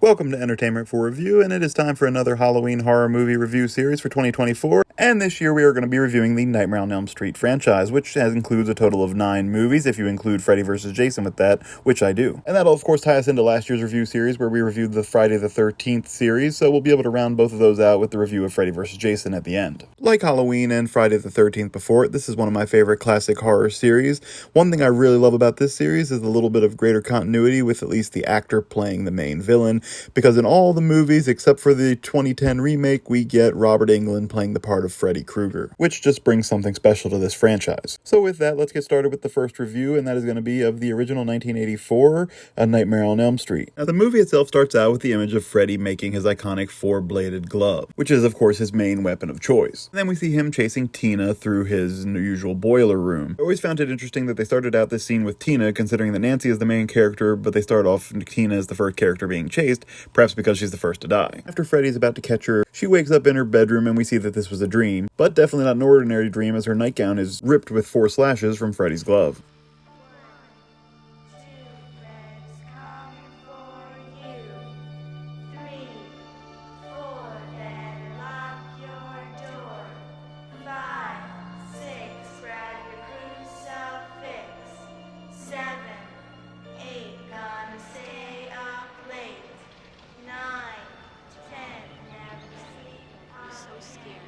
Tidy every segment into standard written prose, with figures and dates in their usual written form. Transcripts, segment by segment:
Welcome to Entertainment for Review, and it is time for another Halloween horror movie review series for 2024. And this year we are going to be reviewing the Nightmare on Elm Street franchise, which includes a total of 9 movies, if you include Freddy vs. Jason with that, which I do. And that'll of course tie us into last year's review series where we reviewed the Friday the 13th series, so we'll be able to round both of those out with the review of Freddy vs. Jason at the end. Like Halloween and Friday the 13th before it, this is one of my favorite classic horror series. One thing I really love about this series is a little bit of greater continuity with at least the actor playing the main villain, because in all the movies except for the 2010 remake, we get Robert Englund playing the part of Freddy Krueger, which just brings something special to this franchise. So with that, let's get started with the first review, and that is going to be of the original 1984, A Nightmare on Elm Street. Now, the movie itself starts out with the image of Freddy making his iconic four-bladed glove, which is, of course, his main weapon of choice. And then we see him chasing Tina through his usual boiler room. I always found it interesting that they started out this scene with Tina, considering that Nancy is the main character, but they start off Tina as the first character being chased, perhaps because she's the first to die. After Freddy's about to catch her, she wakes up in her bedroom and we see that this was a dream, but definitely not an ordinary dream as her nightgown is ripped with 4 slashes from Freddy's glove.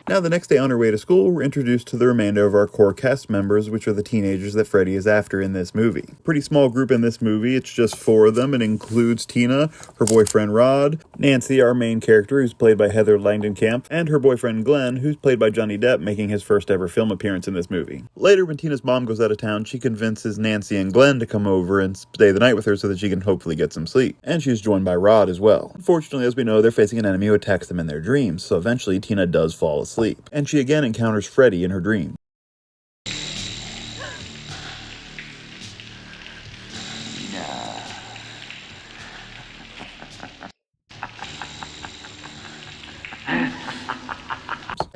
Now, the next day on her way to school, we're introduced to the remainder of our core cast members, which are the teenagers that Freddy is after in this movie. Pretty small group in this movie, it's just 4 of them. It includes Tina, her boyfriend Rod, Nancy, our main character, who's played by Heather Langenkamp, and her boyfriend Glenn, who's played by Johnny Depp, making his first ever film appearance in this movie. Later, when Tina's mom goes out of town, she convinces Nancy and Glenn to come over and stay the night with her so that she can hopefully get some sleep. And she's joined by Rod as well. Unfortunately, as we know, they're facing an enemy who attacks them in their dreams, so eventually Tina does fall asleep. And she again encounters Freddy in her dream.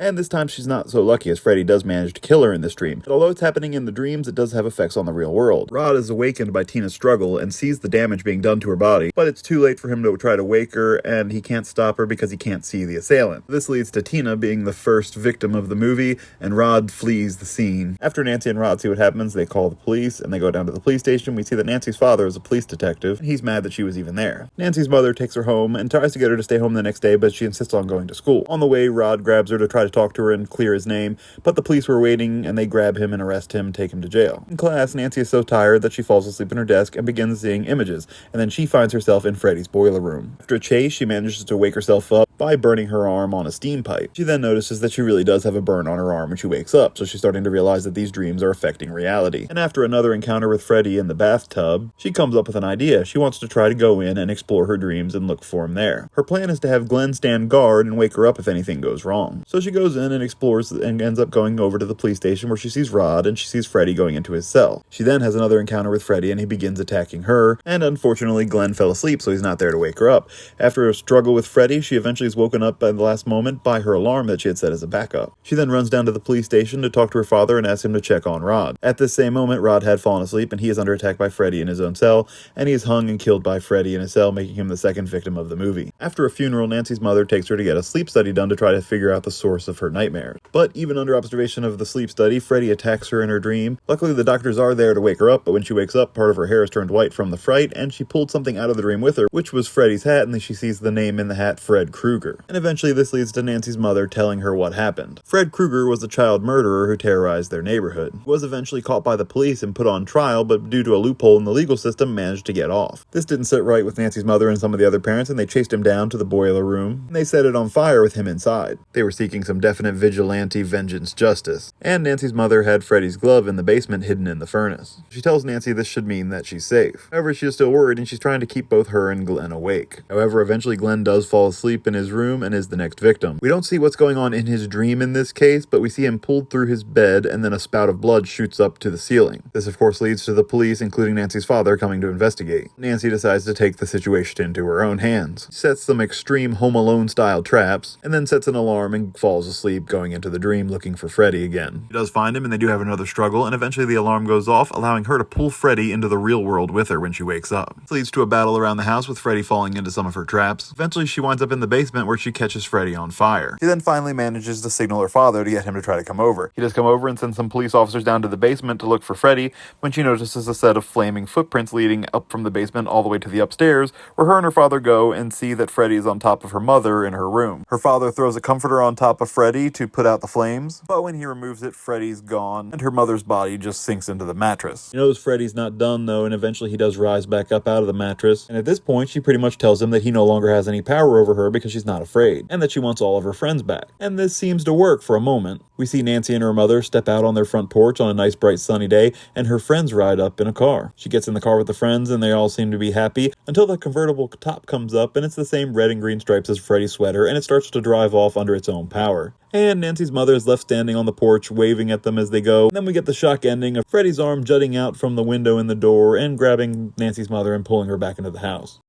And this time she's not so lucky, as Freddy does manage to kill her in this dream. But although it's happening in the dreams, it does have effects on the real world. Rod is awakened by Tina's struggle and sees the damage being done to her body, but it's too late for him to try to wake her, and he can't stop her because he can't see the assailant. This leads to Tina being the first victim of the movie, and Rod flees the scene. After Nancy and Rod see what happens, they call the police, and they go down to the police station. We see that Nancy's father is a police detective, and he's mad that she was even there. Nancy's mother takes her home and tries to get her to stay home the next day, but she insists on going to school. On the way, Rod grabs her to try to talk to her and clear his name, but the police were waiting and they grab him and arrest him and take him to jail. In class, Nancy is so tired that she falls asleep in her desk and begins seeing images, and then she finds herself in Freddy's boiler room. After a chase, she manages to wake herself up by burning her arm on a steam pipe. She then notices that she really does have a burn on her arm when she wakes up, so she's starting to realize that these dreams are affecting reality. And after another encounter with Freddy in the bathtub, she comes up with an idea. She wants to try to go in and explore her dreams and look for him there. Her plan is to have Glenn stand guard and wake her up if anything goes wrong. So she goes in and explores and ends up going over to the police station where she sees Rod and she sees Freddy going into his cell. She then has another encounter with Freddy and he begins attacking her, and unfortunately Glenn fell asleep, so he's not there to wake her up. After a struggle with Freddy, she eventually is woken up at the last moment by her alarm that she had set as a backup. She then runs down to the police station to talk to her father and ask him to check on Rod. At this same moment, Rod had fallen asleep and he is under attack by Freddy in his own cell, and he is hung and killed by Freddy in his cell, making him the second victim of the movie. After a funeral, Nancy's mother takes her to get a sleep study done to try to figure out the source of her nightmares. But even under observation of the sleep study, Freddy attacks her in her dream. Luckily, the doctors are there to wake her up, but when she wakes up, part of her hair is turned white from the fright, and she pulled something out of the dream with her, which was Freddy's hat, and then she sees the name in the hat, Fred Krueger. And eventually this leads to Nancy's mother telling her what happened. Fred Krueger was a child murderer who terrorized their neighborhood. He was eventually caught by the police and put on trial, but due to a loophole in the legal system, managed to get off. This didn't sit right with Nancy's mother and some of the other parents, and they chased him down to the boiler room, and they set it on fire with him inside. They were seeking some definite vigilante vengeance justice. And Nancy's mother had Freddy's glove in the basement hidden in the furnace. She tells Nancy this should mean that she's safe. However, she is still worried and she's trying to keep both her and Glenn awake. However, eventually Glenn does fall asleep in his his room and is the next victim. We don't see what's going on in his dream in this case, but we see him pulled through his bed and then a spout of blood shoots up to the ceiling. This of course leads to the police, including Nancy's father, coming to investigate. Nancy decides to take the situation into her own hands. She sets some extreme Home Alone style traps, and then sets an alarm and falls asleep, going into the dream looking for Freddy again. She does find him and they do have another struggle, and eventually the alarm goes off, allowing her to pull Freddy into the real world with her when she wakes up. This leads to a battle around the house with Freddy falling into some of her traps. Eventually she winds up in the basement where she catches Freddy on fire. She then finally manages to signal her father to get him to try to come over. He does come over and sends some police officers down to the basement to look for Freddy when she notices a set of flaming footprints leading up from the basement all the way to the upstairs, where her and her father go and see that Freddy is on top of her mother in her room. Her father throws a comforter on top of Freddy to put out the flames, but when he removes it, Freddy's gone and her mother's body just sinks into the mattress. He knows Freddy's not done though, and eventually he does rise back up out of the mattress, and at this point she pretty much tells him that he no longer has any power over her because she's not afraid, and that she wants all of her friends back. And this seems to work for a moment. We see Nancy and her mother step out on their front porch on a nice bright sunny day, and her friends ride up in a car. She gets in the car with the friends and they all seem to be happy until the convertible top comes up and it's the same red and green stripes as Freddy's sweater, and it starts to drive off under its own power. And Nancy's mother is left standing on the porch waving at them as they go. And then we get the shock ending of Freddy's arm jutting out from the window in the door and grabbing Nancy's mother and pulling her back into the house.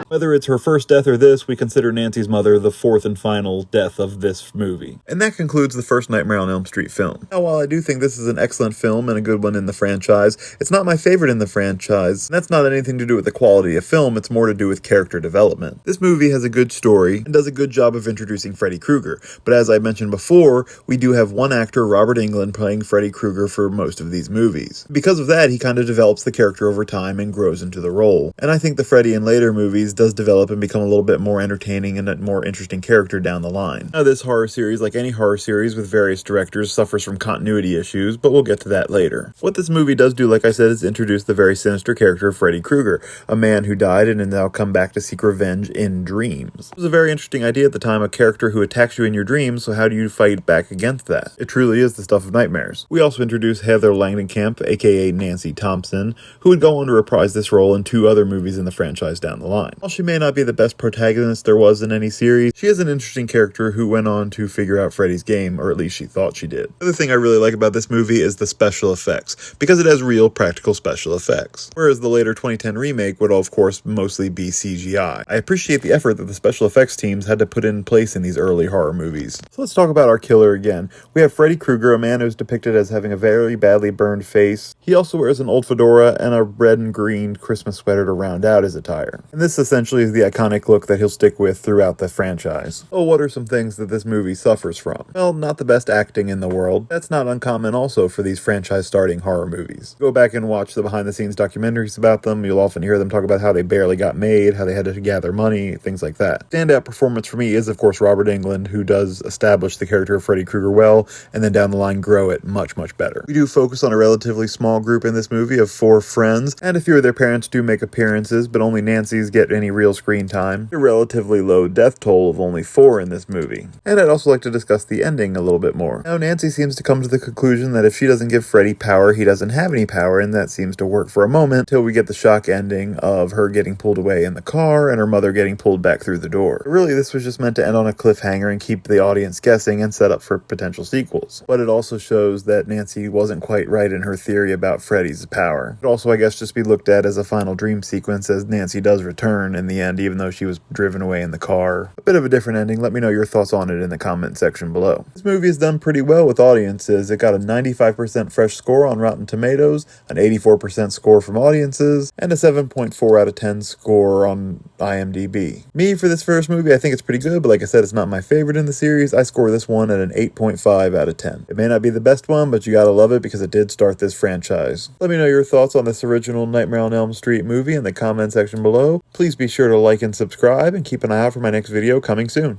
Whether it's her first death or this, we consider Nancy's mother the fourth and final death of this movie. And that concludes the first Nightmare on Elm Street film. Now, while I do think this is an excellent film and a good one in the franchise, it's not my favorite in the franchise. And that's not anything to do with the quality of film, it's more to do with character development. This movie has a good story and does a good job of introducing Freddy Krueger, but as I mentioned before, we do have one actor, Robert Englund, playing Freddy Krueger for most of these movies. Because of that, he kind of develops the character over time and grows into the role. And I think the Freddy in later movies does develop and become a little bit more entertaining and a more interesting character down the line. Now, this horror series, like any horror series with various directors, suffers from continuity issues, but we'll get to that later. What this movie does do, like I said, is introduce the very sinister character of Freddy Krueger, a man who died and has now come back to seek revenge in dreams. It was a very interesting idea at the time, a character who attacks you in your dreams, so how do you fight back against that? It truly is the stuff of nightmares. We also introduce Heather Langenkamp, aka Nancy Thompson, who would go on to reprise this role in 2 other movies in the franchise down the line. While she may not be the best protagonist there was in any series, she is an interesting character who went on to figure out Freddy's game, or at least she thought she did. The other thing I really like about this movie is the special effects, because it has real practical special effects, whereas the later 2010 remake would of course mostly be CGI. I appreciate the effort that the special effects teams had to put in place in these early horror movies. So let's talk about our killer again. We have Freddy Krueger, a man who's depicted as having a very badly burned face. He also wears an old fedora and a red and green Christmas sweater to round out his attire. And this essentially is the iconic look that he'll stick with throughout the franchise. Oh, what are some things that this movie suffers from? Well, not the best acting in the world. That's not uncommon also for these franchise-starting horror movies. Go back and watch the behind-the-scenes documentaries about them. You'll often hear them talk about how they barely got made, how they had to gather money, things like that. Standout performance for me is, of course, Robert Englund, who does establish the character of Freddy Krueger well, and then down the line grow it much, much better. We do focus on a relatively small group in this movie of 4 friends, and a few of their parents do make appearances, but only Nancy's get any real screen time. A relatively low death toll of only 4 in this movie. And I'd also like to discuss the ending a little bit more. Now, Nancy seems to come to the conclusion that if she doesn't give Freddy power, he doesn't have any power, and that seems to work for a moment, till we get the shock ending of her getting pulled away in the car and her mother getting pulled back through the door. But really, this was just meant to end on a cliffhanger and keep the audience guessing and set up for potential sequels. But it also shows that Nancy wasn't quite right in her theory about Freddy's power. It could also, I guess, just be looked at as a final dream sequence, as Nancy does return in the end, even though she was driven away in the car. A bit of a different ending. Let me know your thoughts on it in the comment section below. This movie has done pretty well with audiences. It got a 95% fresh score on Rotten Tomatoes, an 84% score from audiences, and a 7.4 out of 10 score on IMDb. Me, for this first movie, I think it's pretty good, but like I said, it's not my favorite in the series. I score this one at an 8.5 out of 10. It may not be the best one, but you gotta love it because it did start this franchise. Let me know your thoughts on this original Nightmare on Elm Street movie in the comment section below. Please be sure to like and subscribe, and keep an eye out for my next video coming soon.